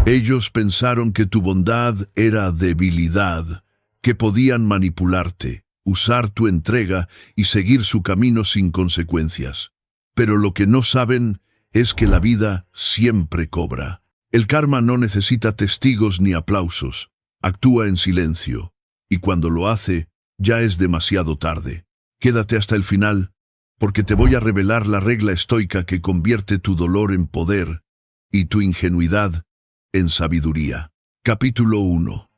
Ellos pensaron que tu bondad era debilidad, que podían manipularte, usar tu entrega y seguir su camino sin consecuencias. Pero lo que no saben es que la vida siempre cobra. El karma no necesita testigos ni aplausos, actúa en silencio, y cuando lo hace, ya es demasiado tarde. Quédate hasta el final, porque te voy a revelar la regla estoica que convierte tu dolor en poder y tu ingenuidad en sabiduría. Capítulo 1.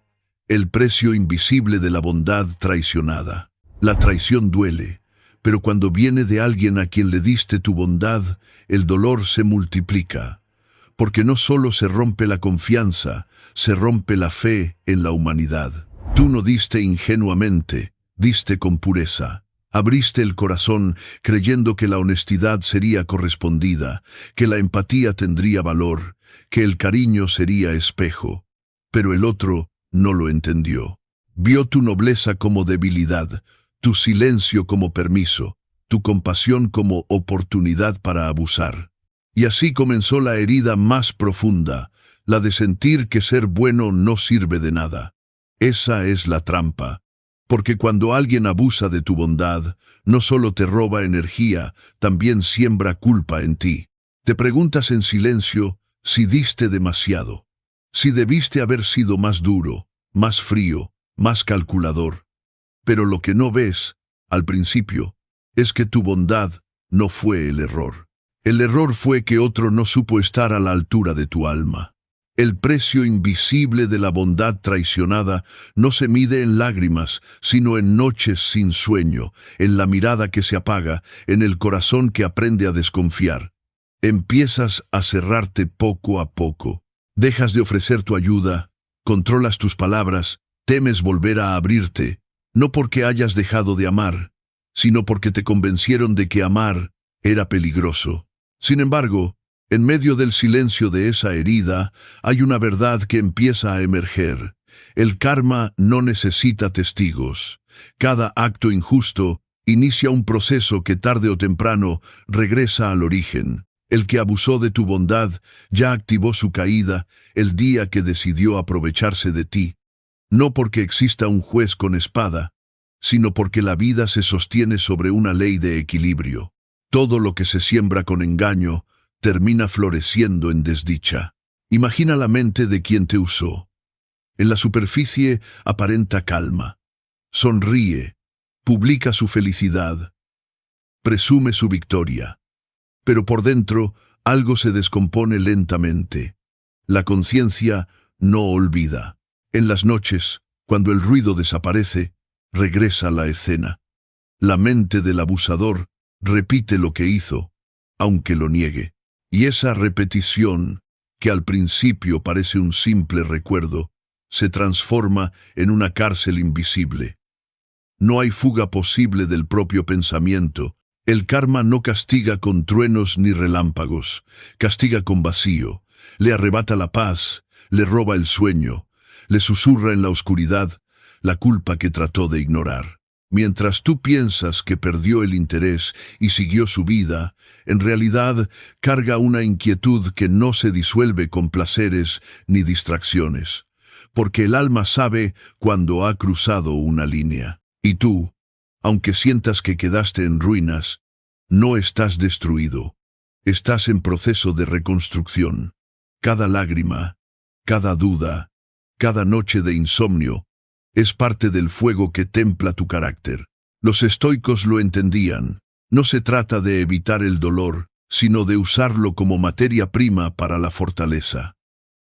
El precio invisible de la bondad traicionada. La traición duele, pero cuando viene de alguien a quien le diste tu bondad, el dolor se multiplica, porque no solo se rompe la confianza, se rompe la fe en la humanidad. Tú no diste ingenuamente, diste con pureza. Abriste el corazón creyendo que la honestidad sería correspondida, que la empatía tendría valor, que el cariño sería espejo. Pero el otro no lo entendió. Vio tu nobleza como debilidad, tu silencio como permiso, tu compasión como oportunidad para abusar. Y así comenzó la herida más profunda, la de sentir que ser bueno no sirve de nada. Esa es la trampa. Porque cuando alguien abusa de tu bondad, no solo te roba energía, también siembra culpa en ti. Te preguntas en silencio si diste demasiado, si debiste haber sido más duro, más frío, más calculador. Pero lo que no ves, al principio, es que tu bondad no fue el error. El error fue que otro no supo estar a la altura de tu alma. El precio invisible de la bondad traicionada no se mide en lágrimas, sino en noches sin sueño, en la mirada que se apaga, en el corazón que aprende a desconfiar. Empiezas a cerrarte poco a poco. Dejas de ofrecer tu ayuda, controlas tus palabras, temes volver a abrirte, no porque hayas dejado de amar, sino porque te convencieron de que amar era peligroso. Sin embargo, en medio del silencio de esa herida, hay una verdad que empieza a emerger. El karma no necesita testigos. Cada acto injusto inicia un proceso que tarde o temprano regresa al origen. El que abusó de tu bondad ya activó su caída el día que decidió aprovecharse de ti. No porque exista un juez con espada, sino porque la vida se sostiene sobre una ley de equilibrio. Todo lo que se siembra con engaño termina floreciendo en desdicha. Imagina la mente de quien te usó. En la superficie aparenta calma. Sonríe, publica su felicidad, presume su victoria. Pero por dentro algo se descompone lentamente. La conciencia no olvida. En las noches, cuando el ruido desaparece, regresa la escena. La mente del abusador repite lo que hizo, aunque lo niegue. Y esa repetición, que al principio parece un simple recuerdo, se transforma en una cárcel invisible. No hay fuga posible del propio pensamiento. El karma no castiga con truenos ni relámpagos, castiga con vacío, le arrebata la paz, le roba el sueño, le susurra en la oscuridad la culpa que trató de ignorar. Mientras tú piensas que perdió el interés y siguió su vida, en realidad carga una inquietud que no se disuelve con placeres ni distracciones, porque el alma sabe cuando ha cruzado una línea. Y tú, aunque sientas que quedaste en ruinas, no estás destruido, estás en proceso de reconstrucción. Cada lágrima, cada duda, cada noche de insomnio, es parte del fuego que templa tu carácter. Los estoicos lo entendían. No se trata de evitar el dolor, sino de usarlo como materia prima para la fortaleza.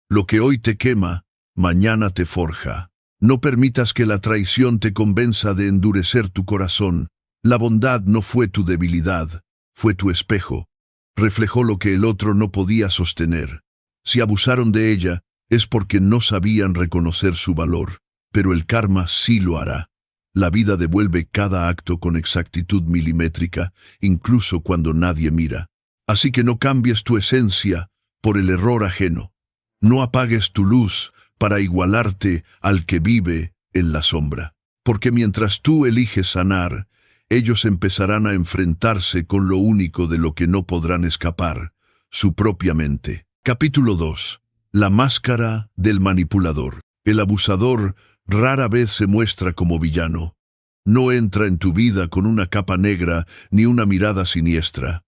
Lo que hoy te quema, mañana te forja. No permitas que la traición te convenza de endurecer tu corazón. La bondad no fue tu debilidad, fue tu espejo. Reflejó lo que el otro no podía sostener. Si abusaron de ella, es porque no sabían reconocer su valor. Pero el karma sí lo hará. La vida devuelve cada acto con exactitud milimétrica, incluso cuando nadie mira. Así que no cambies tu esencia por el error ajeno. No apagues tu luz para igualarte al que vive en la sombra. Porque mientras tú eliges sanar, ellos empezarán a enfrentarse con lo único de lo que no podrán escapar, su propia mente. Capítulo 2. La máscara del manipulador. El abusador rara vez se muestra como villano. No entra en tu vida con una capa negra ni una mirada siniestra.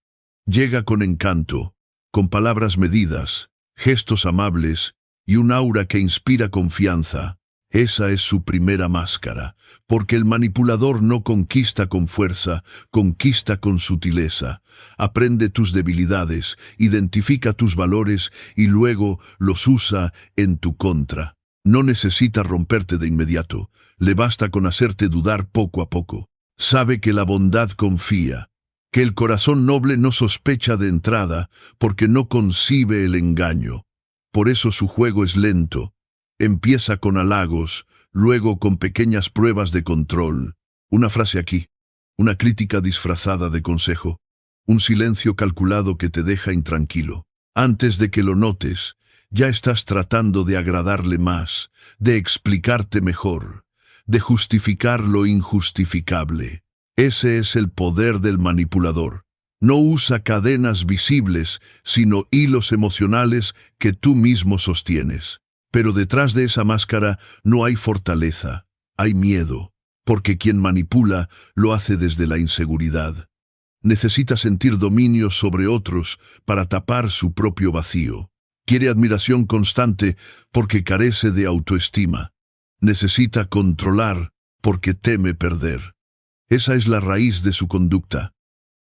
Llega con encanto, con palabras medidas, gestos amables y un aura que inspira confianza. Esa es su primera máscara, porque el manipulador no conquista con fuerza, conquista con sutileza. Aprende tus debilidades, identifica tus valores y luego los usa en tu contra. No necesita romperte de inmediato, le basta con hacerte dudar poco a poco. Sabe que la bondad confía, que el corazón noble no sospecha de entrada, porque no concibe el engaño. Por eso su juego es lento. Empieza con halagos, luego con pequeñas pruebas de control. Una frase aquí, una crítica disfrazada de consejo, un silencio calculado que te deja intranquilo. Antes de que lo notes, ya estás tratando de agradarle más, de explicarte mejor, de justificar lo injustificable. Ese es el poder del manipulador. No usa cadenas visibles, sino hilos emocionales que tú mismo sostienes. Pero detrás de esa máscara no hay fortaleza, hay miedo, porque quien manipula lo hace desde la inseguridad. Necesita sentir dominio sobre otros para tapar su propio vacío. Quiere admiración constante porque carece de autoestima. Necesita controlar porque teme perder. Esa es la raíz de su conducta.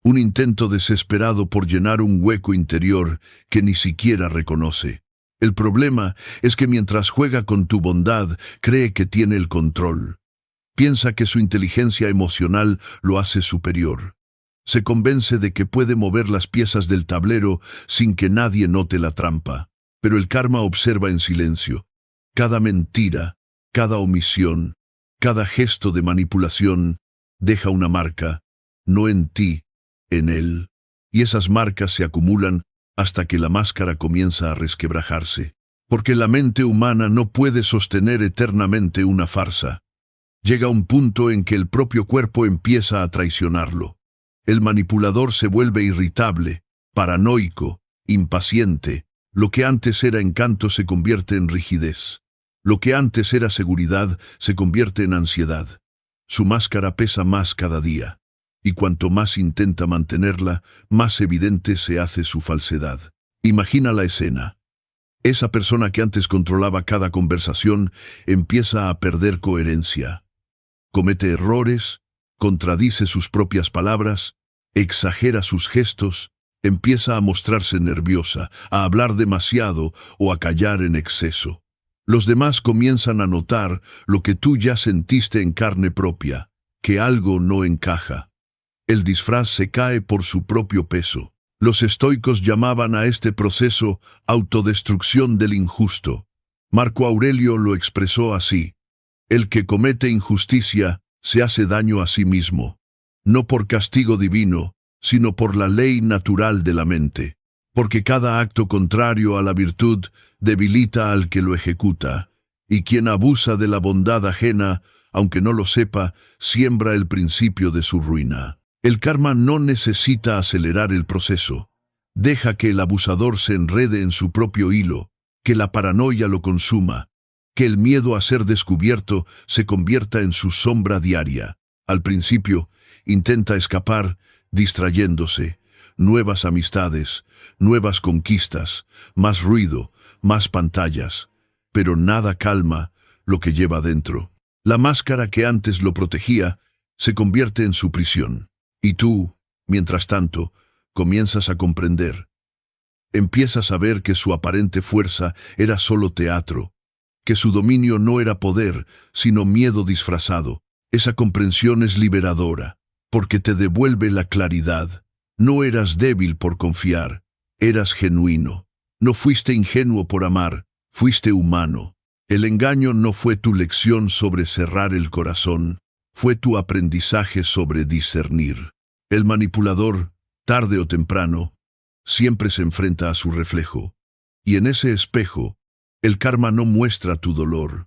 Un intento desesperado por llenar un hueco interior que ni siquiera reconoce. El problema es que mientras juega con tu bondad, cree que tiene el control. Piensa que su inteligencia emocional lo hace superior. Se convence de que puede mover las piezas del tablero sin que nadie note la trampa. Pero el karma observa en silencio. Cada mentira, cada omisión, cada gesto de manipulación deja una marca, no en ti, en él. Y esas marcas se acumulan hasta que la máscara comienza a resquebrajarse. Porque la mente humana no puede sostener eternamente una farsa. Llega un punto en que el propio cuerpo empieza a traicionarlo. El manipulador se vuelve irritable, paranoico, impaciente. Lo que antes era encanto se convierte en rigidez. Lo que antes era seguridad se convierte en ansiedad. Su máscara pesa más cada día. Y cuanto más intenta mantenerla, más evidente se hace su falsedad. Imagina la escena. Esa persona que antes controlaba cada conversación empieza a perder coherencia. Comete errores, contradice sus propias palabras, exagera sus gestos, empieza a mostrarse nerviosa, a hablar demasiado o a callar en exceso. Los demás comienzan a notar lo que tú ya sentiste en carne propia, que algo no encaja. El disfraz se cae por su propio peso. Los estoicos llamaban a este proceso autodestrucción del injusto. Marco Aurelio lo expresó así: el que comete injusticia se hace daño a sí mismo, no por castigo divino, sino por la ley natural de la mente, porque cada acto contrario a la virtud debilita al que lo ejecuta, y quien abusa de la bondad ajena, aunque no lo sepa, siembra el principio de su ruina. El karma no necesita acelerar el proceso. Deja que el abusador se enrede en su propio hilo, que la paranoia lo consuma, que el miedo a ser descubierto se convierta en su sombra diaria. Al principio, intenta escapar, distrayéndose, nuevas amistades, nuevas conquistas, más ruido, más pantallas, pero nada calma lo que lleva dentro. La máscara que antes lo protegía se convierte en su prisión. Y tú, mientras tanto, comienzas a comprender. Empiezas a ver que su aparente fuerza era solo teatro, que su dominio no era poder, sino miedo disfrazado. Esa comprensión es liberadora, porque te devuelve la claridad. No eras débil por confiar, eras genuino. No fuiste ingenuo por amar, fuiste humano. El engaño no fue tu lección sobre cerrar el corazón, fue tu aprendizaje sobre discernir. El manipulador, tarde o temprano, siempre se enfrenta a su reflejo. Y en ese espejo, el karma no muestra tu dolor,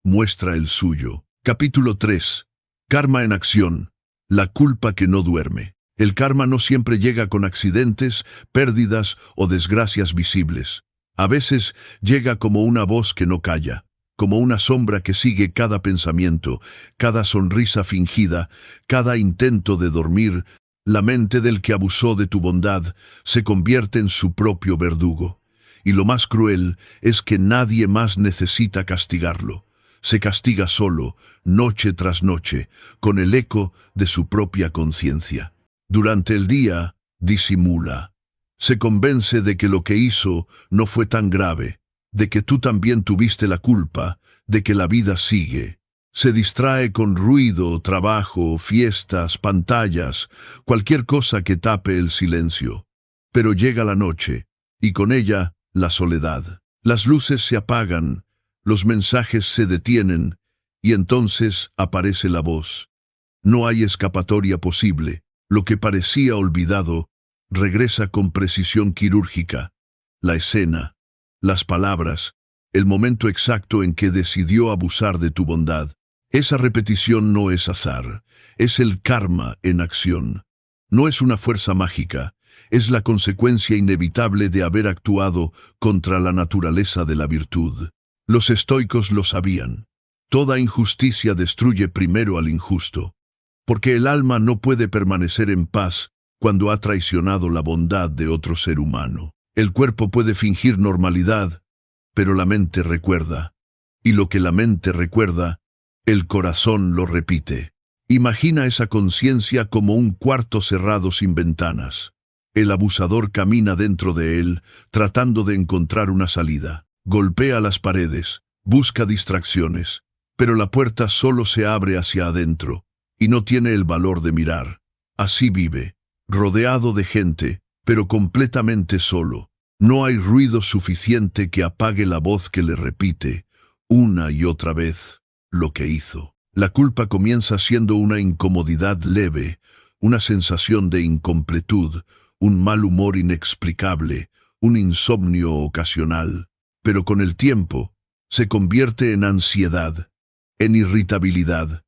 muestra el suyo. Capítulo 3. Karma en acción. La culpa que no duerme. El karma no siempre llega con accidentes, pérdidas o desgracias visibles. A veces llega como una voz que no calla, como una sombra que sigue cada pensamiento, cada sonrisa fingida, cada intento de dormir. La mente del que abusó de tu bondad se convierte en su propio verdugo. Y lo más cruel es que nadie más necesita castigarlo. Se castiga solo, noche tras noche, con el eco de su propia conciencia. Durante el día, disimula. Se convence de que lo que hizo no fue tan grave, de que tú también tuviste la culpa, de que la vida sigue. Se distrae con ruido, trabajo, fiestas, pantallas, cualquier cosa que tape el silencio. Pero llega la noche, y con ella la soledad. Las luces se apagan, los mensajes se detienen, y entonces aparece la voz. No hay escapatoria posible. Lo que parecía olvidado regresa con precisión quirúrgica. La escena, las palabras, el momento exacto en que decidió abusar de tu bondad. Esa repetición no es azar, es el karma en acción. No es una fuerza mágica, es la consecuencia inevitable de haber actuado contra la naturaleza de la virtud. Los estoicos lo sabían. Toda injusticia destruye primero al injusto, porque el alma no puede permanecer en paz cuando ha traicionado la bondad de otro ser humano. El cuerpo puede fingir normalidad, pero la mente recuerda. Y lo que la mente recuerda, el corazón lo repite. Imagina esa conciencia como un cuarto cerrado sin ventanas. El abusador camina dentro de él, tratando de encontrar una salida. Golpea las paredes, busca distracciones, pero la puerta solo se abre hacia adentro, y no tiene el valor de mirar. Así vive, rodeado de gente, pero completamente solo. No hay ruido suficiente que apague la voz que le repite, una y otra vez, lo que hizo. La culpa comienza siendo una incomodidad leve, una sensación de incompletud, un mal humor inexplicable, un insomnio ocasional. Pero con el tiempo, se convierte en ansiedad, en irritabilidad,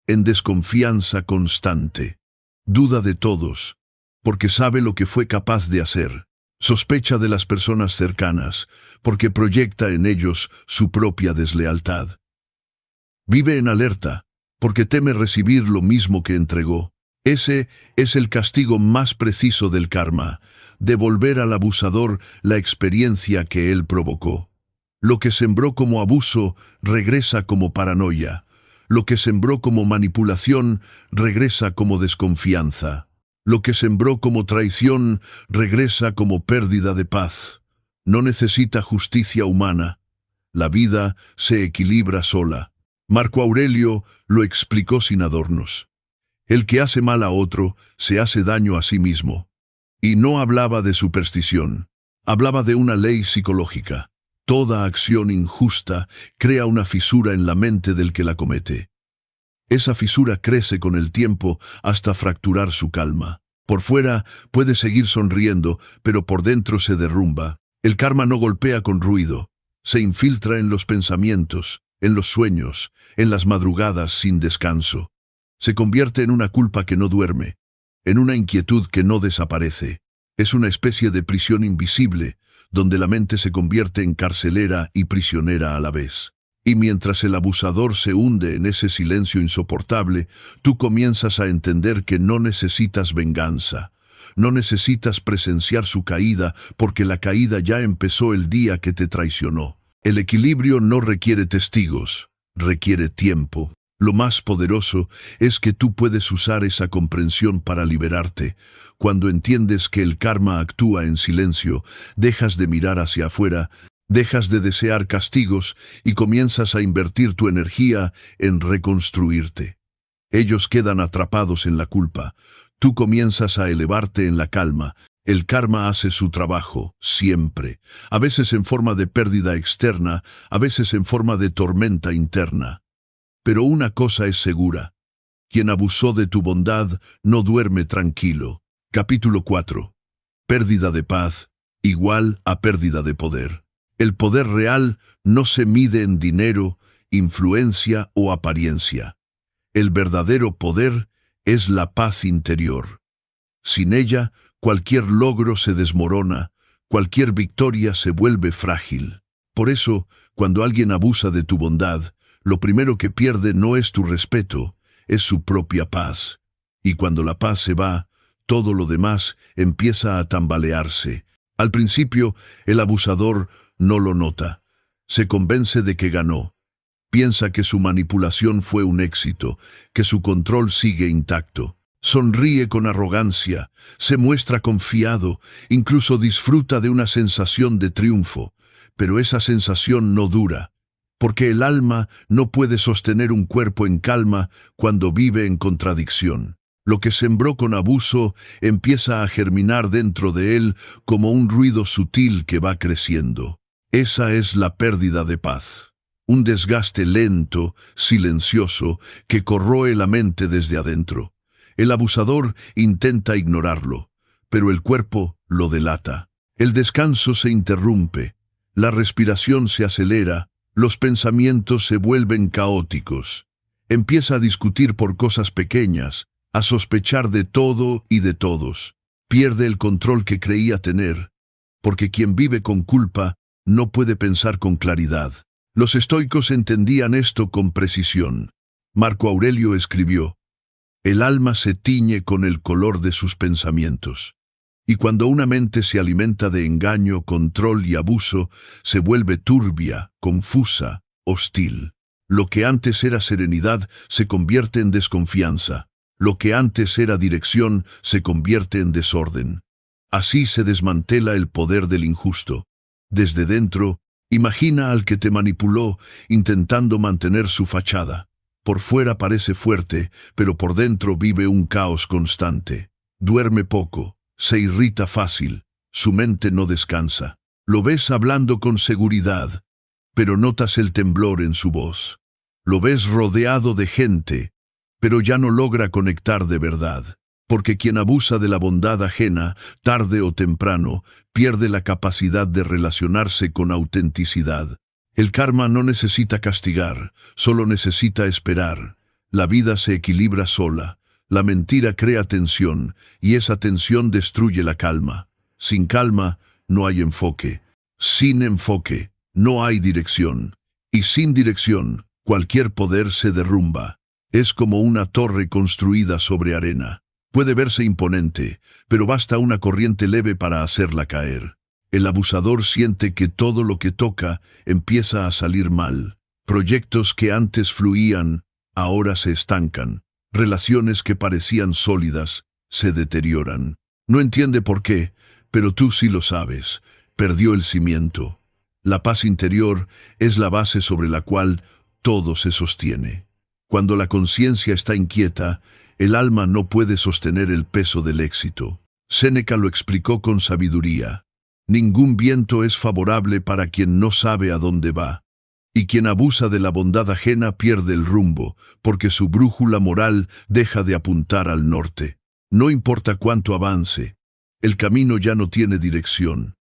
en desconfianza constante. Duda de todos, porque sabe lo que fue capaz de hacer. Sospecha de las personas cercanas, porque proyecta en ellos su propia deslealtad. Vive en alerta, porque teme recibir lo mismo que entregó. Ese es el castigo más preciso del karma, devolver al abusador la experiencia que él provocó. Lo que sembró como abuso regresa como paranoia. Lo que sembró como manipulación regresa como desconfianza. Lo que sembró como traición regresa como pérdida de paz. No necesita justicia humana. La vida se equilibra sola. Marco Aurelio lo explicó sin adornos. El que hace mal a otro se hace daño a sí mismo. Y no hablaba de superstición. Hablaba de una ley psicológica. Toda acción injusta crea una fisura en la mente del que la comete. Esa fisura crece con el tiempo hasta fracturar su calma. Por fuera puede seguir sonriendo, pero por dentro se derrumba. El karma no golpea con ruido. Se infiltra en los pensamientos, en los sueños, en las madrugadas sin descanso. Se convierte en una culpa que no duerme, en una inquietud que no desaparece. Es una especie de prisión invisible, donde la mente se convierte en carcelera y prisionera a la vez. Y mientras el abusador se hunde en ese silencio insoportable, tú comienzas a entender que no necesitas venganza. No necesitas presenciar su caída, porque la caída ya empezó el día que te traicionó. El equilibrio no requiere testigos, requiere tiempo. Lo más poderoso es que tú puedes usar esa comprensión para liberarte. Cuando entiendes que el karma actúa en silencio, dejas de mirar hacia afuera, dejas de desear castigos y comienzas a invertir tu energía en reconstruirte. Ellos quedan atrapados en la culpa. Tú comienzas a elevarte en la calma. El karma hace su trabajo, siempre. A veces en forma de pérdida externa, a veces en forma de tormenta interna. Pero una cosa es segura. Quien abusó de tu bondad no duerme tranquilo. Capítulo 4. Pérdida de paz, igual a pérdida de poder. El poder real no se mide en dinero, influencia o apariencia. El verdadero poder es la paz interior. Sin ella, cualquier logro se desmorona, cualquier victoria se vuelve frágil. Por eso, cuando alguien abusa de tu bondad, lo primero que pierde no es tu respeto, es su propia paz. Y cuando la paz se va, todo lo demás empieza a tambalearse. Al principio, el abusador no lo nota. Se convence de que ganó. Piensa que su manipulación fue un éxito, que su control sigue intacto. Sonríe con arrogancia, se muestra confiado, incluso disfruta de una sensación de triunfo. Pero esa sensación no dura, porque el alma no puede sostener un cuerpo en calma cuando vive en contradicción. Lo que sembró con abuso empieza a germinar dentro de él como un ruido sutil que va creciendo. Esa es la pérdida de paz. Un desgaste lento, silencioso, que corroe la mente desde adentro. El abusador intenta ignorarlo, pero el cuerpo lo delata. El descanso se interrumpe, la respiración se acelera, los pensamientos se vuelven caóticos. Empieza a discutir por cosas pequeñas, a sospechar de todo y de todos. Pierde el control que creía tener, porque quien vive con culpa no puede pensar con claridad. Los estoicos entendían esto con precisión. Marco Aurelio escribió: «El alma se tiñe con el color de sus pensamientos». Y cuando una mente se alimenta de engaño, control y abuso, se vuelve turbia, confusa, hostil. Lo que antes era serenidad se convierte en desconfianza. Lo que antes era dirección se convierte en desorden. Así se desmantela el poder del injusto. Desde dentro, imagina al que te manipuló intentando mantener su fachada. Por fuera parece fuerte, pero por dentro vive un caos constante. Duerme poco, se irrita fácil, su mente no descansa. Lo ves hablando con seguridad, pero notas el temblor en su voz. Lo ves rodeado de gente, pero ya no logra conectar de verdad. Porque quien abusa de la bondad ajena, tarde o temprano, pierde la capacidad de relacionarse con autenticidad. El karma no necesita castigar, solo necesita esperar. La vida se equilibra sola. La mentira crea tensión, y esa tensión destruye la calma. Sin calma, no hay enfoque. Sin enfoque, no hay dirección. Y sin dirección, cualquier poder se derrumba. Es como una torre construida sobre arena. Puede verse imponente, pero basta una corriente leve para hacerla caer. El abusador siente que todo lo que toca empieza a salir mal. Proyectos que antes fluían, ahora se estancan. Relaciones que parecían sólidas, se deterioran. No entiende por qué, pero tú sí lo sabes. Perdió el cimiento. La paz interior es la base sobre la cual todo se sostiene. Cuando la conciencia está inquieta, el alma no puede sostener el peso del éxito. Séneca lo explicó con sabiduría. Ningún viento es favorable para quien no sabe a dónde va. Y quien abusa de la bondad ajena pierde el rumbo, porque su brújula moral deja de apuntar al norte. No importa cuánto avance, el camino ya no tiene dirección.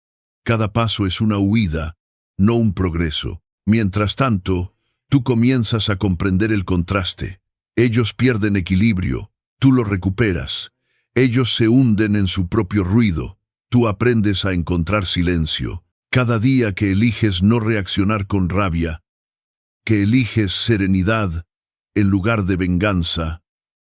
Cada paso es una huida, no un progreso. Mientras tanto, tú comienzas a comprender el contraste. Ellos pierden equilibrio, tú lo recuperas. Ellos se hunden en su propio ruido, tú aprendes a encontrar silencio. Cada día que eliges no reaccionar con rabia, que eliges serenidad en lugar de venganza,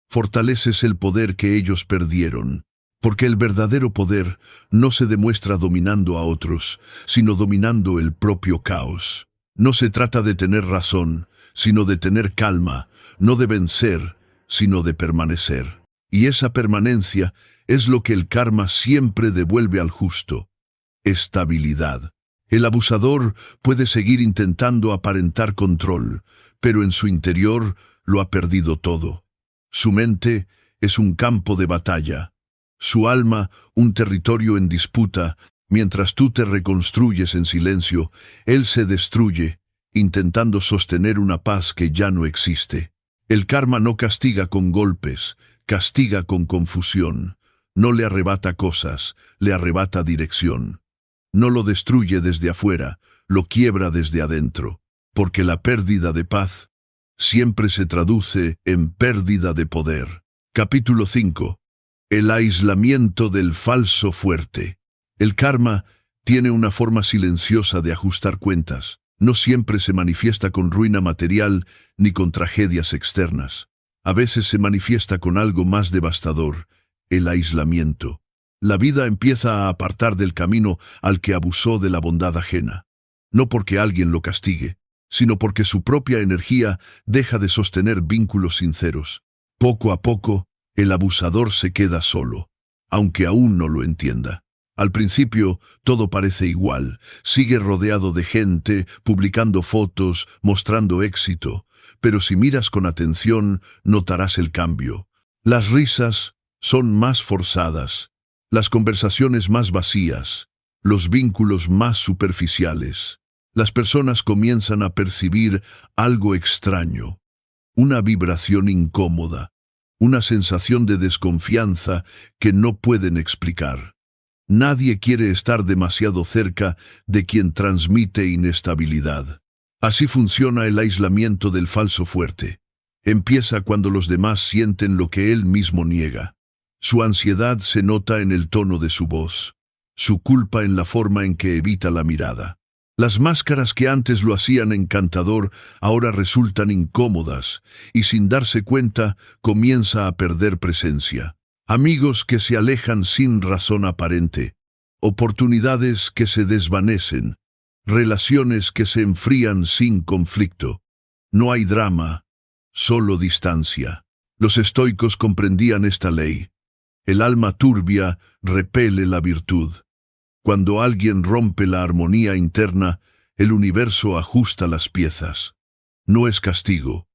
fortaleces el poder que ellos perdieron. Porque el verdadero poder no se demuestra dominando a otros, sino dominando el propio caos. No se trata de tener razón, sino de tener calma, no de vencer, sino de permanecer. Y esa permanencia es lo que el karma siempre devuelve al justo: estabilidad. El abusador puede seguir intentando aparentar control, pero en su interior lo ha perdido todo. Su mente es un campo de batalla, su alma un territorio en disputa. Mientras tú te reconstruyes en silencio, él se destruye, intentando sostener una paz que ya no existe. El karma no castiga con golpes, castiga con confusión. No le arrebata cosas, le arrebata dirección. No lo destruye desde afuera, lo quiebra desde adentro, porque la pérdida de paz siempre se traduce en pérdida de poder. Capítulo 5. El aislamiento del falso fuerte. El karma Tiene una forma silenciosa de ajustar cuentas. No siempre se manifiesta con ruina material ni con tragedias externas. A veces se manifiesta con algo más devastador, el aislamiento. La vida empieza a apartar del camino al que abusó de la bondad ajena. No porque alguien lo castigue, sino porque su propia energía deja de sostener vínculos sinceros. Poco a poco, el abusador se queda solo, aunque aún no lo entienda. Al principio, todo parece igual. Sigue rodeado de gente, publicando fotos, mostrando éxito. Pero si miras con atención, notarás el cambio. Las risas son más forzadas, las conversaciones más vacías, los vínculos más superficiales. Las personas comienzan a percibir algo extraño, una vibración incómoda, una sensación de desconfianza que no pueden explicar. Nadie quiere estar demasiado cerca de quien transmite inestabilidad. Así funciona el aislamiento del falso fuerte. Empieza cuando los demás sienten lo que él mismo niega. Su ansiedad se nota en el tono de su voz, su culpa en la forma en que evita la mirada. Las máscaras que antes lo hacían encantador ahora resultan incómodas y sin darse cuenta comienza a perder presencia. Amigos que se alejan sin razón aparente, oportunidades que se desvanecen, relaciones que se enfrían sin conflicto. No hay drama, solo distancia. Los estoicos comprendían esta ley. El alma turbia repele la virtud. Cuando alguien rompe la armonía interna, el universo ajusta las piezas. No es castigo,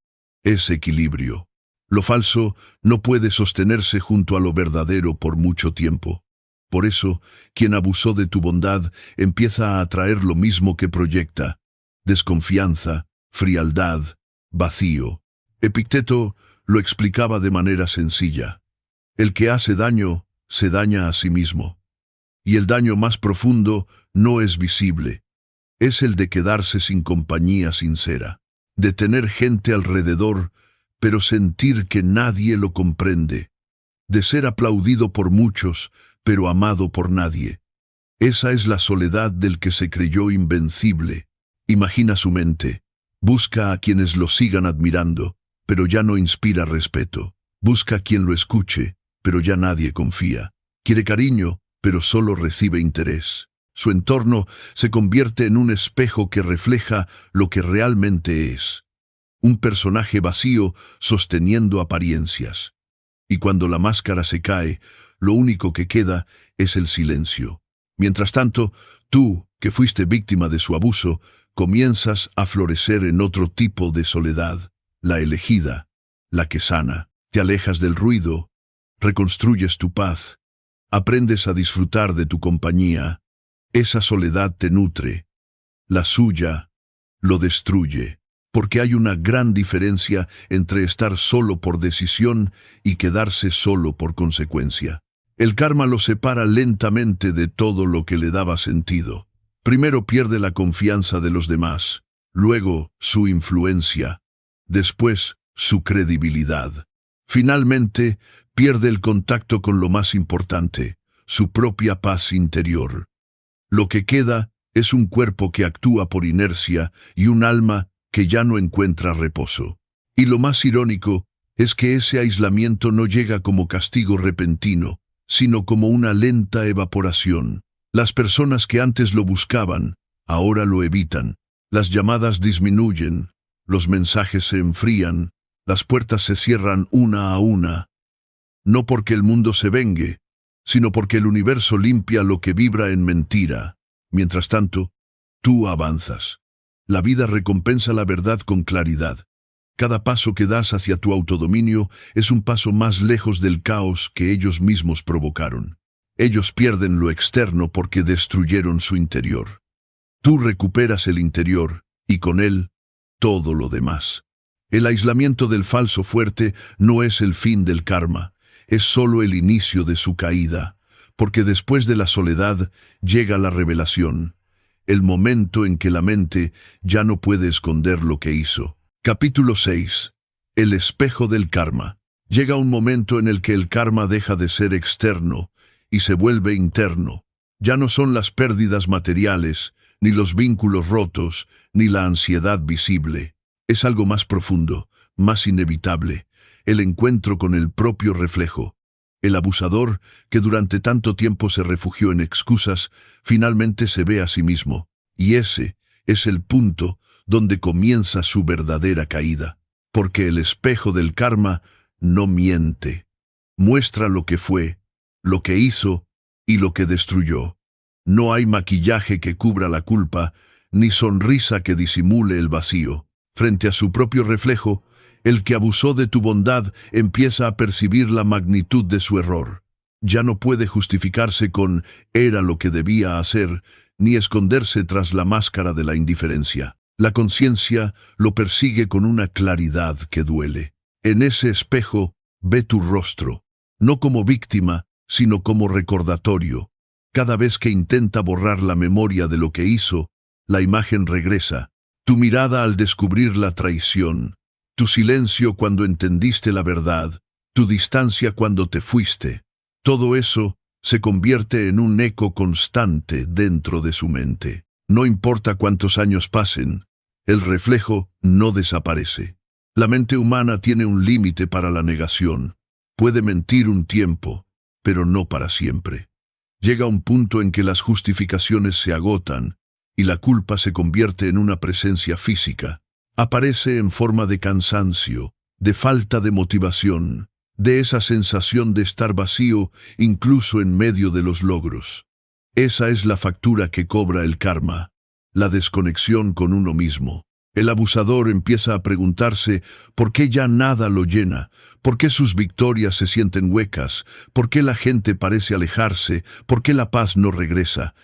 es equilibrio. Lo falso no puede sostenerse junto a lo verdadero por mucho tiempo. Por eso, quien abusó de tu bondad empieza a atraer lo mismo que proyecta: desconfianza, frialdad, vacío. Epicteto lo explicaba de manera sencilla. El que hace daño, se daña a sí mismo. Y el daño más profundo no es visible. Es el de quedarse sin compañía sincera, de tener gente alrededor, pero sentir que nadie lo comprende, de ser aplaudido por muchos, pero amado por nadie. Esa es la soledad del que se creyó invencible. Imagina su mente. Busca a quienes lo sigan admirando, pero ya no inspira respeto. Busca a quien lo escuche, pero ya nadie confía. Quiere cariño, pero solo recibe interés. Su entorno se convierte en un espejo que refleja lo que realmente es. Un personaje vacío sosteniendo apariencias. Y cuando la máscara se cae, lo único que queda es el silencio. Mientras tanto, tú, que fuiste víctima de su abuso, comienzas a florecer en otro tipo de soledad, la elegida, la que sana. Te alejas del ruido, reconstruyes tu paz, aprendes a disfrutar de tu compañía. Esa soledad te nutre, la suya lo destruye. Porque hay una gran diferencia entre estar solo por decisión y quedarse solo por consecuencia. El karma lo separa lentamente de todo lo que le daba sentido. Primero pierde la confianza de los demás, luego su influencia, después su credibilidad. Finalmente, pierde el contacto con lo más importante, su propia paz interior. Lo que queda es un cuerpo que actúa por inercia y un alma que ya no encuentra reposo. Y lo más irónico es que ese aislamiento no llega como castigo repentino, sino como una lenta evaporación. Las personas que antes lo buscaban, ahora lo evitan. Las llamadas disminuyen, los mensajes se enfrían, las puertas se cierran una a una. No porque el mundo se vengue, sino porque el universo limpia lo que vibra en mentira. Mientras tanto, tú avanzas. La vida recompensa la verdad con claridad. Cada paso que das hacia tu autodominio es un paso más lejos del caos que ellos mismos provocaron. Ellos pierden lo externo porque destruyeron su interior. Tú recuperas el interior, y con él, todo lo demás. El aislamiento del falso fuerte no es el fin del karma, es solo el inicio de su caída, porque después de la soledad llega la revelación. El momento en que la mente ya no puede esconder lo que hizo. Capítulo 6. El espejo del karma. Llega un momento en el que el karma deja de ser externo y se vuelve interno. Ya no son las pérdidas materiales, ni los vínculos rotos, ni la ansiedad visible. Es algo más profundo, más inevitable, el encuentro con el propio reflejo. El abusador, que durante tanto tiempo se refugió en excusas, finalmente se ve a sí mismo. Y ese es el punto donde comienza su verdadera caída. Porque el espejo del karma no miente. Muestra lo que fue, lo que hizo y lo que destruyó. No hay maquillaje que cubra la culpa, ni sonrisa que disimule el vacío. Frente a su propio reflejo, el que abusó de tu bondad empieza a percibir la magnitud de su error. Ya no puede justificarse con «era lo que debía hacer», ni esconderse tras la máscara de la indiferencia. La conciencia lo persigue con una claridad que duele. En ese espejo ve tu rostro, no como víctima, sino como recordatorio. Cada vez que intenta borrar la memoria de lo que hizo, la imagen regresa. Tu mirada al descubrir la traición, tu silencio cuando entendiste la verdad, tu distancia cuando te fuiste. Todo eso se convierte en un eco constante dentro de su mente. No importa cuántos años pasen, el reflejo no desaparece. La mente humana tiene un límite para la negación. Puede mentir un tiempo, pero no para siempre. Llega un punto en que las justificaciones se agotan y la culpa se convierte en una presencia física. Aparece en forma de cansancio, de falta de motivación, de esa sensación de estar vacío incluso en medio de los logros. Esa es la factura que cobra el karma, la desconexión con uno mismo. El abusador empieza a preguntarse por qué ya nada lo llena, por qué sus victorias se sienten huecas, por qué la gente parece alejarse, por qué la paz no regresa.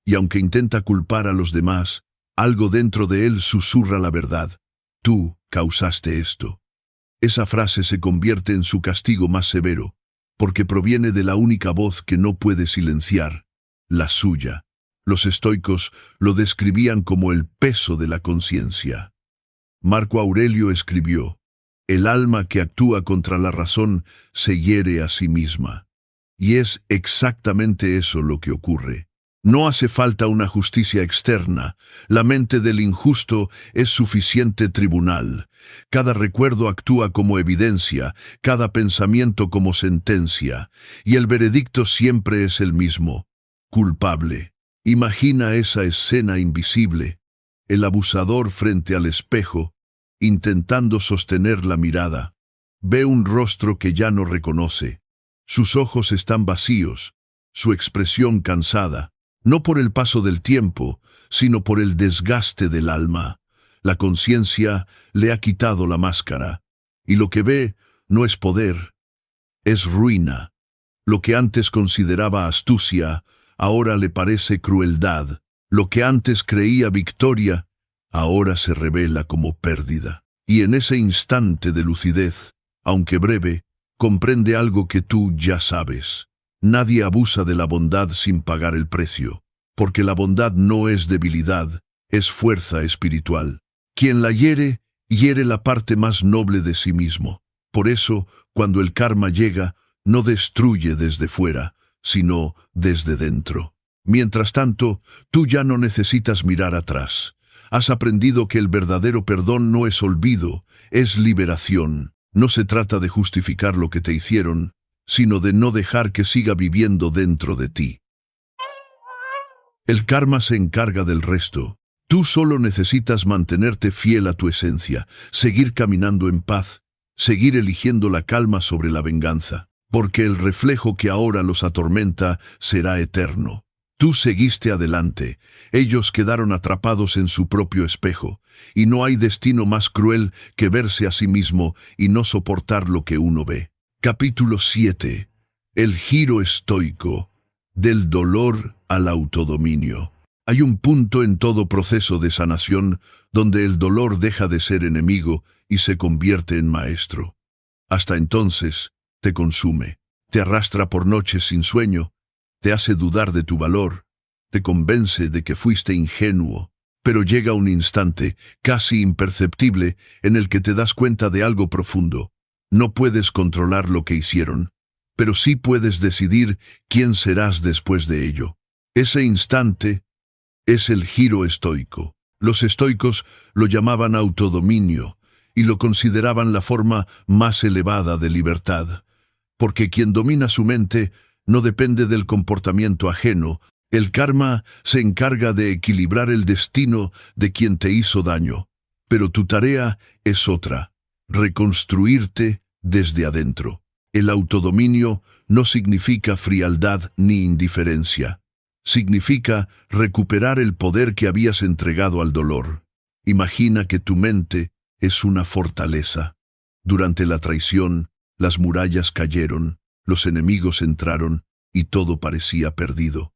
Y aunque intenta culpar a los demás, algo dentro de él susurra la verdad. Tú causaste esto. Esa frase se convierte en su castigo más severo, porque proviene de la única voz que no puede silenciar, la suya. Los estoicos lo describían como el peso de la conciencia. Marco Aurelio escribió: «El alma que actúa contra la razón se hiere a sí misma». Y es exactamente eso lo que ocurre. No hace falta una justicia externa. La mente del injusto es suficiente tribunal. Cada recuerdo actúa como evidencia, cada pensamiento como sentencia, y el veredicto siempre es el mismo: culpable. Imagina esa escena invisible, el abusador frente al espejo, intentando sostener la mirada. Ve un rostro que ya no reconoce. Sus ojos están vacíos, su expresión cansada, no por el paso del tiempo, sino por el desgaste del alma. La conciencia le ha quitado la máscara, y lo que ve no es poder, es ruina. Lo que antes consideraba astucia, ahora le parece crueldad. Lo que antes creía victoria, ahora se revela como pérdida. Y en ese instante de lucidez, aunque breve, comprende algo que tú ya sabes. Nadie abusa de la bondad sin pagar el precio, porque la bondad no es debilidad, es fuerza espiritual. Quien la hiere, hiere la parte más noble de sí mismo. Por eso, cuando el karma llega, no destruye desde fuera, sino desde dentro. Mientras tanto, tú ya no necesitas mirar atrás. Has aprendido que el verdadero perdón no es olvido, es liberación. No se trata de justificar lo que te hicieron, sino de no dejar que siga viviendo dentro de ti. El karma se encarga del resto. Tú solo necesitas mantenerte fiel a tu esencia, seguir caminando en paz, seguir eligiendo la calma sobre la venganza, porque el reflejo que ahora los atormenta será eterno. Tú seguiste adelante, ellos quedaron atrapados en su propio espejo, y no hay destino más cruel que verse a sí mismo y no soportar lo que uno ve. Capítulo 7. El giro estoico, del dolor al autodominio. Hay un punto en todo proceso de sanación donde el dolor deja de ser enemigo y se convierte en maestro. Hasta entonces, te consume, te arrastra por noches sin sueño, te hace dudar de tu valor, te convence de que fuiste ingenuo, pero llega un instante, casi imperceptible, en el que te das cuenta de algo profundo. No puedes controlar lo que hicieron, pero sí puedes decidir quién serás después de ello. Ese instante es el giro estoico. Los estoicos lo llamaban autodominio y lo consideraban la forma más elevada de libertad, porque quien domina su mente no depende del comportamiento ajeno. El karma se encarga de equilibrar el destino de quien te hizo daño, pero tu tarea es otra: reconstruirte desde adentro. El autodominio no significa frialdad ni indiferencia. Significa recuperar el poder que habías entregado al dolor. Imagina que tu mente es una fortaleza. Durante la traición, las murallas cayeron, los enemigos entraron y todo parecía perdido.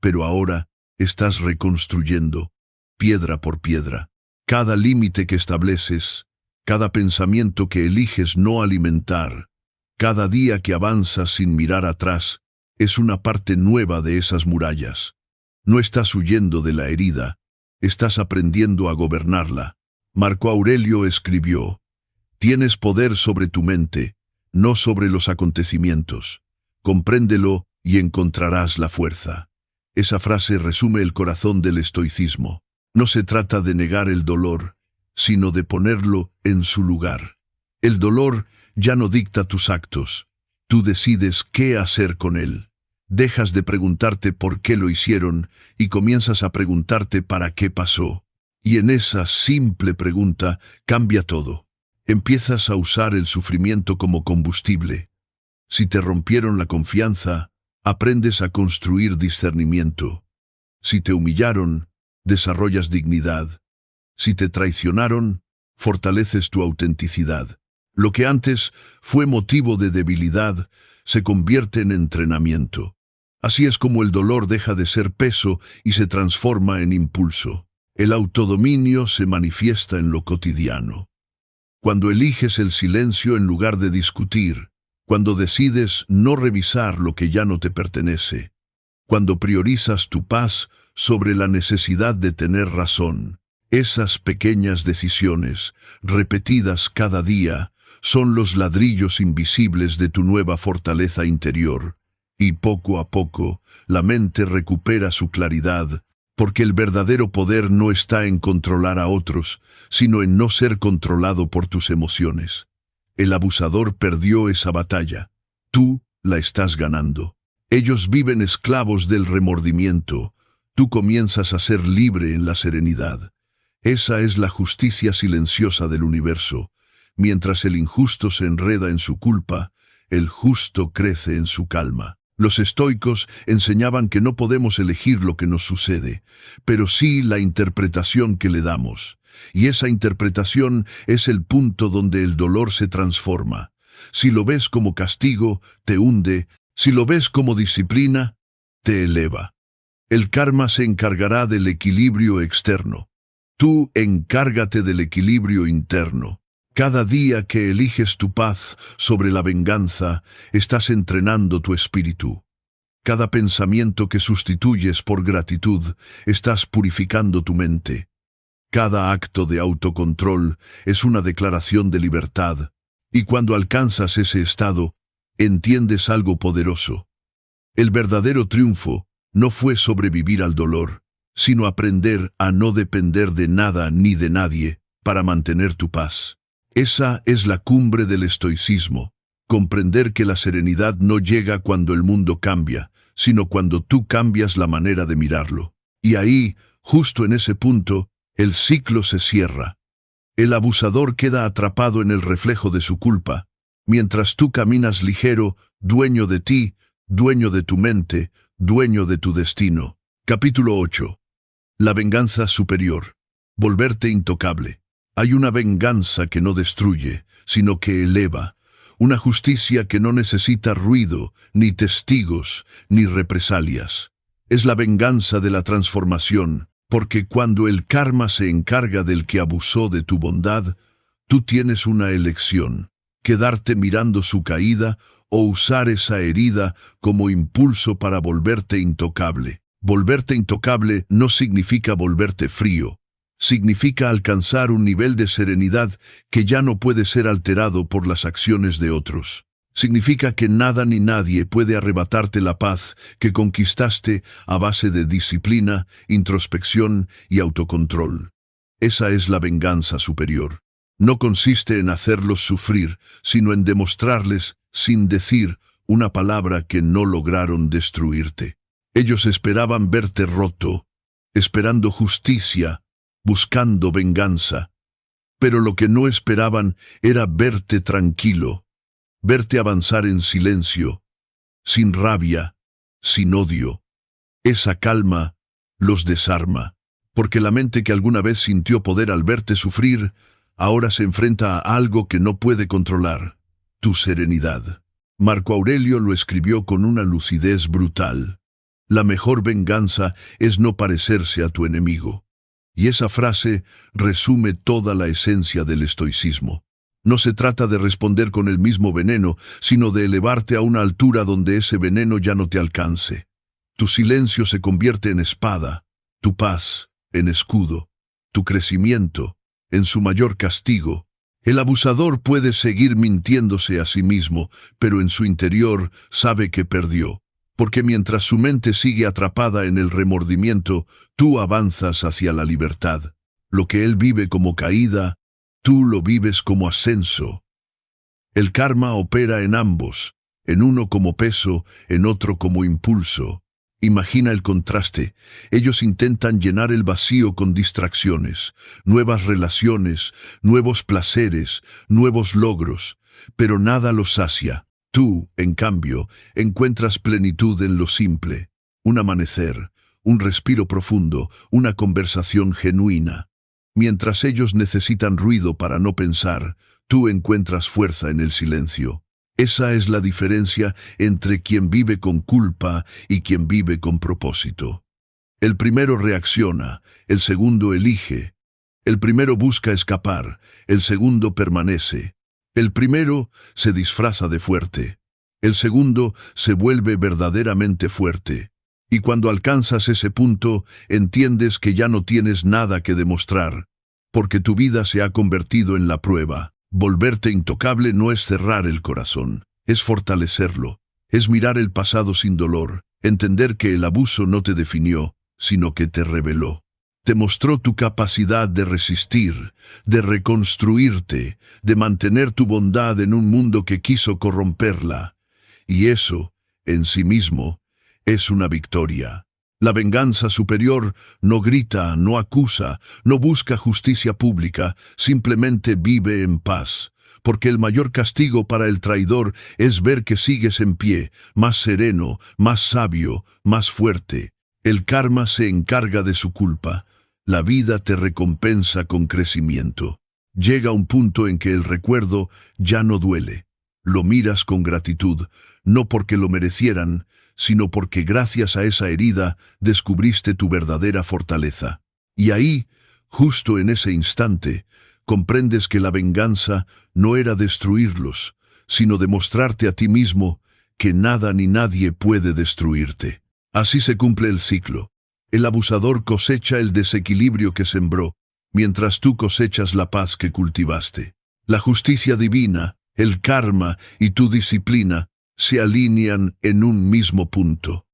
Pero ahora estás reconstruyendo, piedra por piedra. Cada límite que estableces, cada pensamiento que eliges no alimentar, cada día que avanzas sin mirar atrás, es una parte nueva de esas murallas. No estás huyendo de la herida, estás aprendiendo a gobernarla. Marco Aurelio escribió: «Tienes poder sobre tu mente, no sobre los acontecimientos. Compréndelo y encontrarás la fuerza». Esa frase resume el corazón del estoicismo. No se trata de negar el dolor, sino de ponerlo en su lugar. El dolor ya no dicta tus actos. Tú decides qué hacer con él. Dejas de preguntarte por qué lo hicieron y comienzas a preguntarte para qué pasó. Y en esa simple pregunta cambia todo. Empiezas a usar el sufrimiento como combustible. Si te rompieron la confianza, aprendes a construir discernimiento. Si te humillaron, desarrollas dignidad. Si te traicionaron, fortaleces tu autenticidad. Lo que antes fue motivo de debilidad se convierte en entrenamiento. Así es como el dolor deja de ser peso y se transforma en impulso. El autodominio se manifiesta en lo cotidiano. Cuando eliges el silencio en lugar de discutir, cuando decides no revisar lo que ya no te pertenece, cuando priorizas tu paz sobre la necesidad de tener razón. Esas pequeñas decisiones, repetidas cada día, son los ladrillos invisibles de tu nueva fortaleza interior. Y poco a poco, la mente recupera su claridad, porque el verdadero poder no está en controlar a otros, sino en no ser controlado por tus emociones. El abusador perdió esa batalla. Tú la estás ganando. Ellos viven esclavos del remordimiento. Tú comienzas a ser libre en la serenidad. Esa es la justicia silenciosa del universo. Mientras el injusto se enreda en su culpa, el justo crece en su calma. Los estoicos enseñaban que no podemos elegir lo que nos sucede, pero sí la interpretación que le damos. Y esa interpretación es el punto donde el dolor se transforma. Si lo ves como castigo, te hunde. Si lo ves como disciplina, te eleva. El karma se encargará del equilibrio externo. Tú encárgate del equilibrio interno. Cada día que eliges tu paz sobre la venganza, estás entrenando tu espíritu. Cada pensamiento que sustituyes por gratitud, estás purificando tu mente. Cada acto de autocontrol es una declaración de libertad, y cuando alcanzas ese estado, entiendes algo poderoso. El verdadero triunfo no fue sobrevivir al dolor, sino aprender a no depender de nada ni de nadie para mantener tu paz. Esa es la cumbre del estoicismo, comprender que la serenidad no llega cuando el mundo cambia, sino cuando tú cambias la manera de mirarlo. Y ahí, justo en ese punto, el ciclo se cierra. El abusador queda atrapado en el reflejo de su culpa, mientras tú caminas ligero, dueño de ti, dueño de tu mente, dueño de tu destino. Capítulo 8. La venganza superior. Volverte intocable. Hay una venganza que no destruye, sino que eleva. Una justicia que no necesita ruido, ni testigos, ni represalias. Es la venganza de la transformación, porque cuando el karma se encarga del que abusó de tu bondad, tú tienes una elección: quedarte mirando su caída o usar esa herida como impulso para volverte intocable. Volverte intocable no significa volverte frío. Significa alcanzar un nivel de serenidad que ya no puede ser alterado por las acciones de otros. Significa que nada ni nadie puede arrebatarte la paz que conquistaste a base de disciplina, introspección y autocontrol. Esa es la venganza superior. No consiste en hacerlos sufrir, sino en demostrarles, sin decir una palabra, que no lograron destruirte. Ellos esperaban verte roto, esperando justicia, buscando venganza. Pero lo que no esperaban era verte tranquilo, verte avanzar en silencio, sin rabia, sin odio. Esa calma los desarma, porque la mente que alguna vez sintió poder al verte sufrir, ahora se enfrenta a algo que no puede controlar: tu serenidad. Marco Aurelio lo escribió con una lucidez brutal. La mejor venganza es no parecerse a tu enemigo. Y esa frase resume toda la esencia del estoicismo. No se trata de responder con el mismo veneno, sino de elevarte a una altura donde ese veneno ya no te alcance. Tu silencio se convierte en espada, tu paz en escudo, tu crecimiento en su mayor castigo. El abusador puede seguir mintiéndose a sí mismo, pero en su interior sabe que perdió, porque mientras su mente sigue atrapada en el remordimiento, tú avanzas hacia la libertad. Lo que él vive como caída, tú lo vives como ascenso. El karma opera en ambos, en uno como peso, en otro como impulso. Imagina el contraste. Ellos intentan llenar el vacío con distracciones, nuevas relaciones, nuevos placeres, nuevos logros, pero nada los sacia. Tú, en cambio, encuentras plenitud en lo simple: un amanecer, un respiro profundo, una conversación genuina. Mientras ellos necesitan ruido para no pensar, tú encuentras fuerza en el silencio. Esa es la diferencia entre quien vive con culpa y quien vive con propósito. El primero reacciona, el segundo elige. El primero busca escapar, el segundo permanece. El primero se disfraza de fuerte, el segundo se vuelve verdaderamente fuerte. Y cuando alcanzas ese punto, entiendes que ya no tienes nada que demostrar, porque tu vida se ha convertido en la prueba. Volverte intocable no es cerrar el corazón, es fortalecerlo, es mirar el pasado sin dolor, entender que el abuso no te definió, sino que te reveló. Te mostró tu capacidad de resistir, de reconstruirte, de mantener tu bondad en un mundo que quiso corromperla. Y eso, en sí mismo, es una victoria. La venganza superior no grita, no acusa, no busca justicia pública, simplemente vive en paz. Porque el mayor castigo para el traidor es ver que sigues en pie, más sereno, más sabio, más fuerte. El karma se encarga de su culpa. La vida te recompensa con crecimiento. Llega un punto en que el recuerdo ya no duele. Lo miras con gratitud, no porque lo merecieran, sino porque gracias a esa herida descubriste tu verdadera fortaleza. Y ahí, justo en ese instante, comprendes que la venganza no era destruirlos, sino demostrarte a ti mismo que nada ni nadie puede destruirte. Así se cumple el ciclo. El abusador cosecha el desequilibrio que sembró, mientras tú cosechas la paz que cultivaste. La justicia divina, el karma y tu disciplina se alinean en un mismo punto: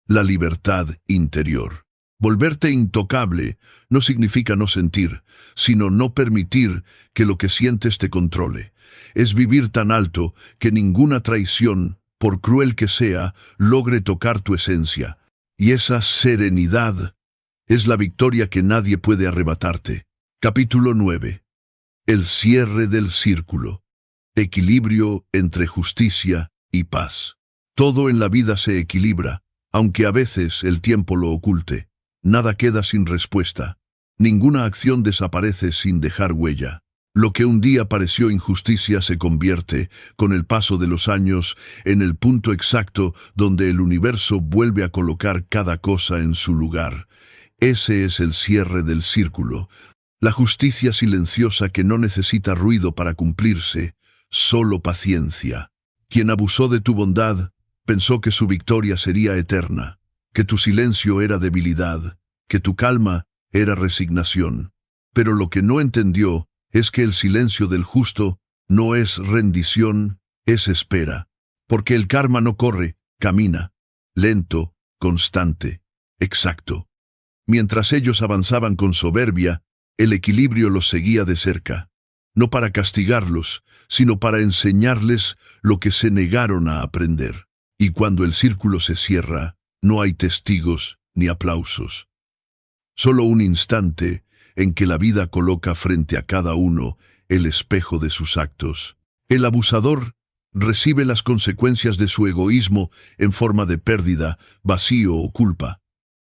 la libertad interior. Volverte intocable no significa no sentir, sino no permitir que lo que sientes te controle. Es vivir tan alto que ninguna traición, por cruel que sea, logre tocar tu esencia. Y esa serenidad es la victoria que nadie puede arrebatarte. Capítulo 9. El cierre del círculo. Equilibrio entre justicia y paz. Todo en la vida se equilibra, aunque a veces el tiempo lo oculte. Nada queda sin respuesta. Ninguna acción desaparece sin dejar huella. Lo que un día pareció injusticia se convierte, con el paso de los años, en el punto exacto donde el universo vuelve a colocar cada cosa en su lugar. Ese es el cierre del círculo. La justicia silenciosa que no necesita ruido para cumplirse, solo paciencia. Quien abusó de tu bondad pensó que su victoria sería eterna, que tu silencio era debilidad, que tu calma era resignación. Pero lo que no entendió es que el silencio del justo no es rendición, es espera. Porque el karma no corre, camina, lento, constante, exacto. Mientras ellos avanzaban con soberbia, el equilibrio los seguía de cerca, no para castigarlos, sino para enseñarles lo que se negaron a aprender. Y cuando el círculo se cierra, no hay testigos ni aplausos. Solo un instante en que la vida coloca frente a cada uno el espejo de sus actos. El abusador recibe las consecuencias de su egoísmo en forma de pérdida, vacío o culpa.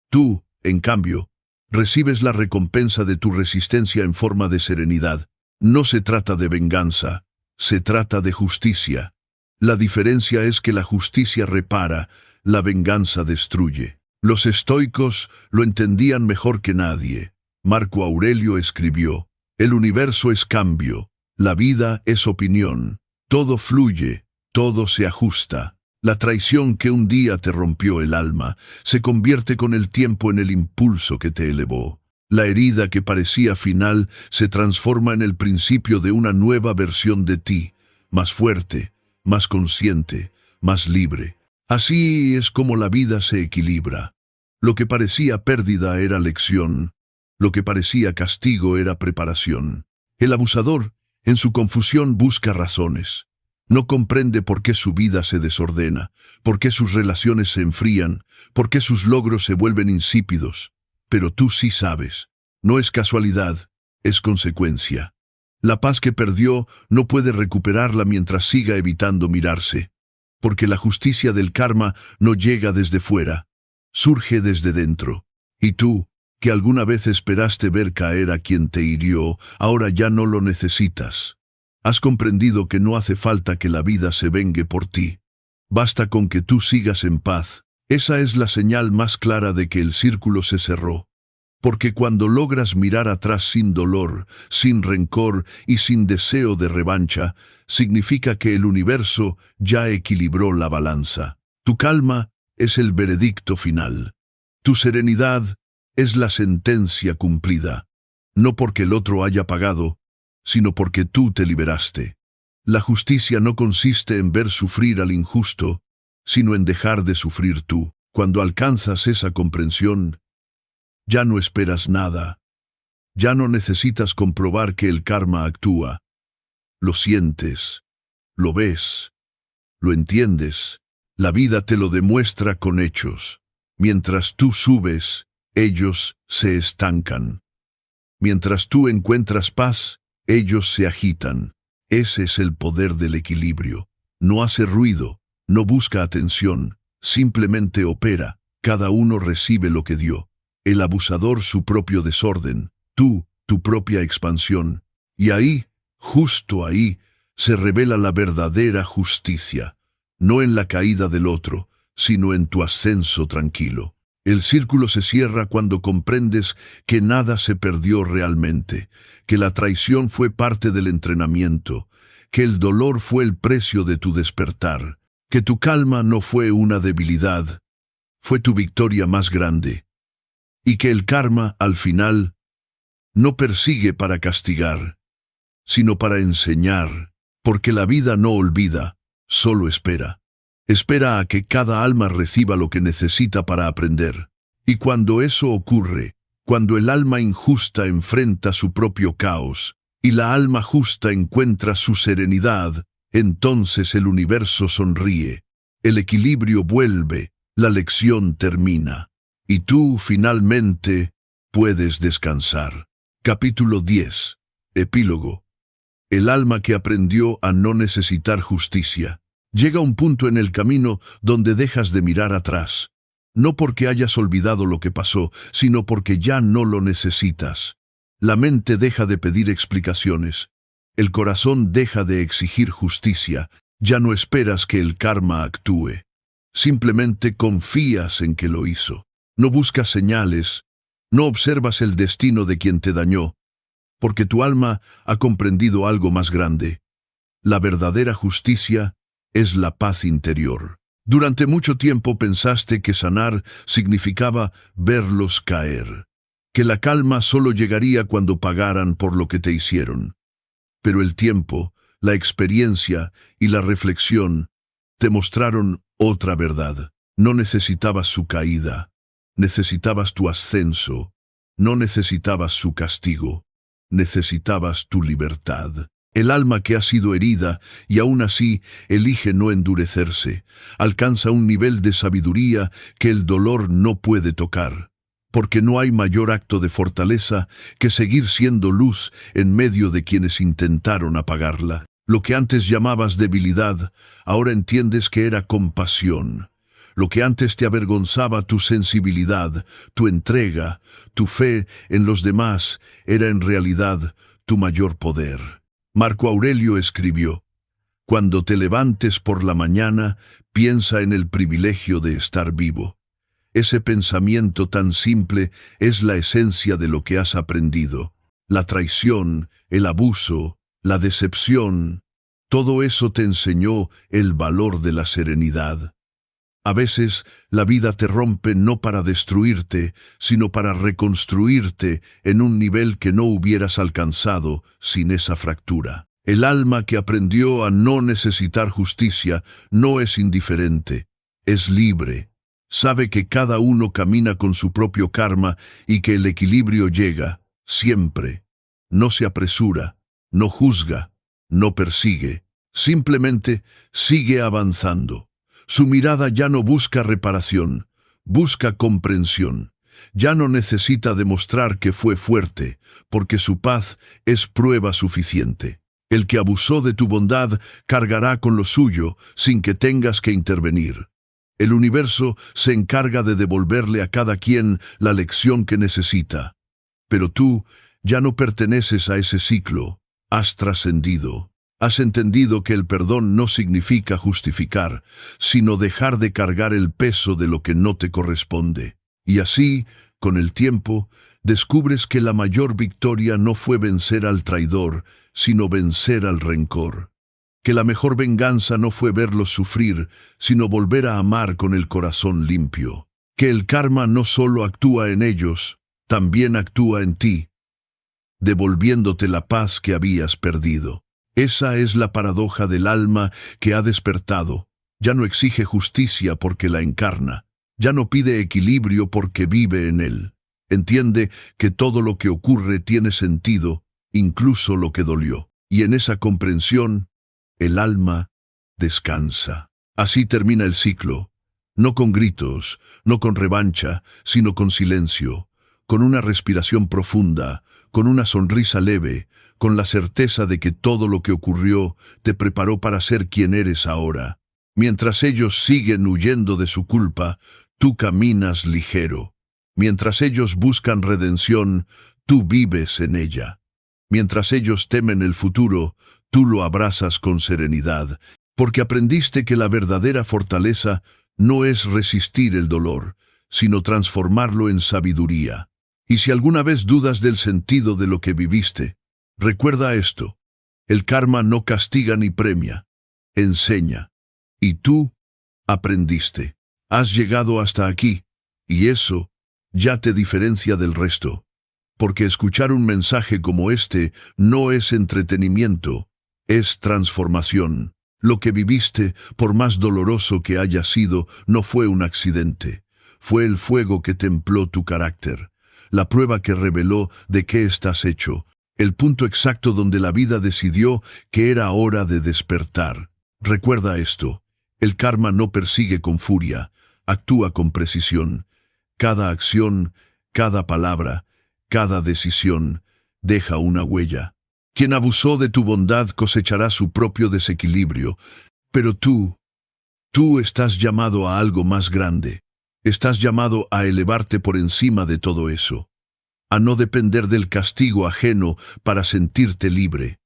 Tú, en cambio, recibes la recompensa de tu resistencia en forma de serenidad. No se trata de venganza, se trata de justicia. La diferencia es que la justicia repara, la venganza destruye. Los estoicos lo entendían mejor que nadie. Marco Aurelio escribió: el universo es cambio, la vida es opinión. Todo fluye, todo se ajusta. La traición que un día te rompió el alma se convierte con el tiempo en el impulso que te elevó. La herida que parecía final se transforma en el principio de una nueva versión de ti, más fuerte, más consciente, más libre. Así es como la vida se equilibra. Lo que parecía pérdida era lección, lo que parecía castigo era preparación. El abusador, en su confusión, busca razones. No comprende por qué su vida se desordena, por qué sus relaciones se enfrían, por qué sus logros se vuelven insípidos. Pero tú sí sabes. No es casualidad, es consecuencia. La paz que perdió no puede recuperarla mientras siga evitando mirarse. Porque la justicia del karma no llega desde fuera, surge desde dentro. Y tú, que alguna vez esperaste ver caer a quien te hirió, ahora ya no lo necesitas. Has comprendido que no hace falta que la vida se vengue por ti. Basta con que tú sigas en paz. Esa es la señal más clara de que el círculo se cerró. Porque cuando logras mirar atrás sin dolor, sin rencor y sin deseo de revancha, significa que el universo ya equilibró la balanza. Tu calma es el veredicto final. Tu serenidad es la sentencia cumplida. No porque el otro haya pagado, sino porque tú te liberaste. La justicia no consiste en ver sufrir al injusto, sino en dejar de sufrir tú. Cuando alcanzas esa comprensión, ya no esperas nada. Ya no necesitas comprobar que el karma actúa. Lo sientes, lo ves, lo entiendes. La vida te lo demuestra con hechos. Mientras tú subes, ellos se estancan. Mientras tú encuentras paz, ellos se agitan. Ese es el poder del equilibrio. No hace ruido, no busca atención, simplemente opera. Cada uno recibe lo que dio. El abusador su propio desorden, tú tu propia expansión. Y ahí, justo ahí, se revela la verdadera justicia. No en la caída del otro, sino en tu ascenso tranquilo. El círculo se cierra cuando comprendes que nada se perdió realmente, que la traición fue parte del entrenamiento, que el dolor fue el precio de tu despertar, que tu calma no fue una debilidad, fue tu victoria más grande, y que el karma, al final, no persigue para castigar, sino para enseñar, porque la vida no olvida, solo espera. Espera a que cada alma reciba lo que necesita para aprender. Y cuando eso ocurre, cuando el alma injusta enfrenta su propio caos, y la alma justa encuentra su serenidad, entonces el universo sonríe, el equilibrio vuelve, la lección termina, y tú finalmente puedes descansar. Capítulo 10. Epílogo. El alma que aprendió a no necesitar justicia. Llega un punto en el camino donde dejas de mirar atrás. No porque hayas olvidado lo que pasó, sino porque ya no lo necesitas. La mente deja de pedir explicaciones. El corazón deja de exigir justicia. Ya no esperas que el karma actúe. Simplemente confías en que lo hizo. No buscas señales. No observas el destino de quien te dañó. Porque tu alma ha comprendido algo más grande. La verdadera justicia es la paz interior. Durante mucho tiempo pensaste que sanar significaba verlos caer, que la calma solo llegaría cuando pagaran por lo que te hicieron. Pero el tiempo, la experiencia y la reflexión te mostraron otra verdad. No necesitabas su caída, necesitabas tu ascenso. No necesitabas su castigo, necesitabas tu libertad. El alma que ha sido herida y aún así elige no endurecerse, alcanza un nivel de sabiduría que el dolor no puede tocar, porque no hay mayor acto de fortaleza que seguir siendo luz en medio de quienes intentaron apagarla. Lo que antes llamabas debilidad, ahora entiendes que era compasión. Lo que antes te avergonzaba, tu sensibilidad, tu entrega, tu fe en los demás, era en realidad tu mayor poder. Marco Aurelio escribió: «Cuando te levantes por la mañana, piensa en el privilegio de estar vivo». Ese pensamiento tan simple es la esencia de lo que has aprendido. La traición, el abuso, la decepción, todo eso te enseñó el valor de la serenidad. A veces la vida te rompe no para destruirte, sino para reconstruirte en un nivel que no hubieras alcanzado sin esa fractura. El alma que aprendió a no necesitar justicia no es indiferente, es libre. Sabe que cada uno camina con su propio karma y que el equilibrio llega, siempre. No se apresura, no juzga, no persigue, simplemente sigue avanzando. Su mirada ya no busca reparación, busca comprensión. Ya no necesita demostrar que fue fuerte, porque su paz es prueba suficiente. El que abusó de tu bondad cargará con lo suyo sin que tengas que intervenir. El universo se encarga de devolverle a cada quien la lección que necesita. Pero tú ya no perteneces a ese ciclo, has trascendido. Has entendido que el perdón no significa justificar, sino dejar de cargar el peso de lo que no te corresponde. Y así, con el tiempo, descubres que la mayor victoria no fue vencer al traidor, sino vencer al rencor. Que la mejor venganza no fue verlos sufrir, sino volver a amar con el corazón limpio. Que el karma no solo actúa en ellos, también actúa en ti, devolviéndote la paz que habías perdido. Esa es la paradoja del alma que ha despertado. Ya no exige justicia porque la encarna. Ya no pide equilibrio porque vive en él. Entiende que todo lo que ocurre tiene sentido, incluso lo que dolió. Y en esa comprensión, el alma descansa. Así termina el ciclo. No con gritos, no con revancha, sino con silencio, con una respiración profunda, con una sonrisa leve, con la certeza de que todo lo que ocurrió te preparó para ser quien eres ahora. Mientras ellos siguen huyendo de su culpa, tú caminas ligero. Mientras ellos buscan redención, tú vives en ella. Mientras ellos temen el futuro, tú lo abrazas con serenidad, porque aprendiste que la verdadera fortaleza no es resistir el dolor, sino transformarlo en sabiduría. Y si alguna vez dudas del sentido de lo que viviste, recuerda esto: el karma no castiga ni premia, enseña. Y tú aprendiste. Has llegado hasta aquí, y eso ya te diferencia del resto. Porque escuchar un mensaje como este no es entretenimiento, es transformación. Lo que viviste, por más doloroso que haya sido, no fue un accidente. Fue el fuego que templó tu carácter, la prueba que reveló de qué estás hecho, el punto exacto donde la vida decidió que era hora de despertar. Recuerda esto: el karma no persigue con furia, actúa con precisión. Cada acción, cada palabra, cada decisión deja una huella. Quien abusó de tu bondad cosechará su propio desequilibrio, pero tú estás llamado a algo más grande. Estás llamado a elevarte por encima de todo eso, a no depender del castigo ajeno para sentirte libre,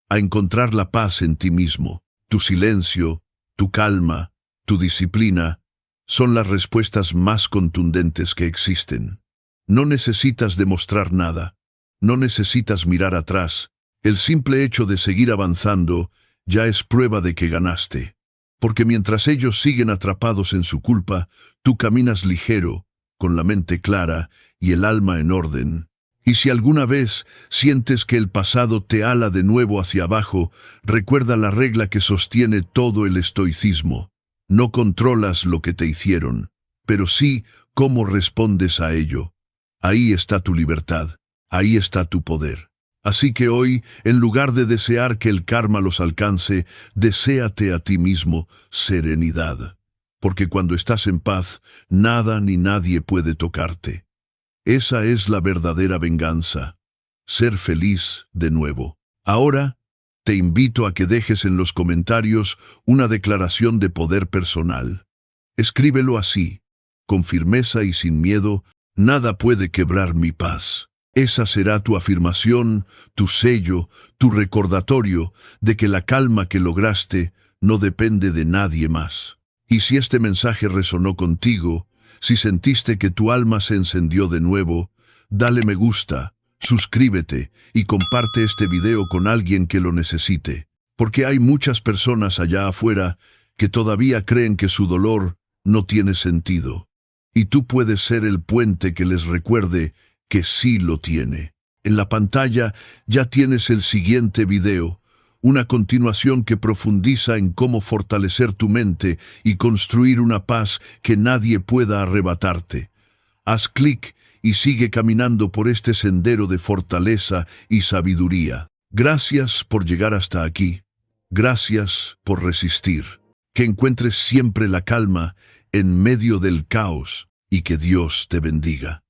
a encontrar la paz en ti mismo. Tu silencio, tu calma, tu disciplina son las respuestas más contundentes que existen. No necesitas demostrar nada, no necesitas mirar atrás. El simple hecho de seguir avanzando ya es prueba de que ganaste. Porque mientras ellos siguen atrapados en su culpa, tú caminas ligero, con la mente clara y el alma en orden. Y si alguna vez sientes que el pasado te ala de nuevo hacia abajo, recuerda la regla que sostiene todo el estoicismo: No controlas lo que te hicieron, pero sí cómo respondes a ello. Ahí está tu libertad, ahí está tu poder. Así que hoy, en lugar de desear que el karma los alcance, deséate a ti mismo serenidad. Porque cuando estás en paz, nada ni nadie puede tocarte. Esa es la verdadera venganza. Ser feliz de nuevo. Ahora, te invito a que dejes en los comentarios una declaración de poder personal. Escríbelo así, con firmeza y sin miedo: nada puede quebrar mi paz. Esa será tu afirmación, tu sello, tu recordatorio de que la calma que lograste no depende de nadie más. Y si este mensaje resonó contigo, si sentiste que tu alma se encendió de nuevo, dale me gusta, suscríbete y comparte este video con alguien que lo necesite, porque hay muchas personas allá afuera que todavía creen que su dolor no tiene sentido. Y tú puedes ser el puente que les recuerde que sí lo tiene. En la pantalla ya tienes el siguiente video, una continuación que profundiza en cómo fortalecer tu mente y construir una paz que nadie pueda arrebatarte. Haz clic y sigue caminando por este sendero de fortaleza y sabiduría. Gracias por llegar hasta aquí. Gracias por resistir. Que encuentres siempre la calma en medio del caos y que Dios te bendiga.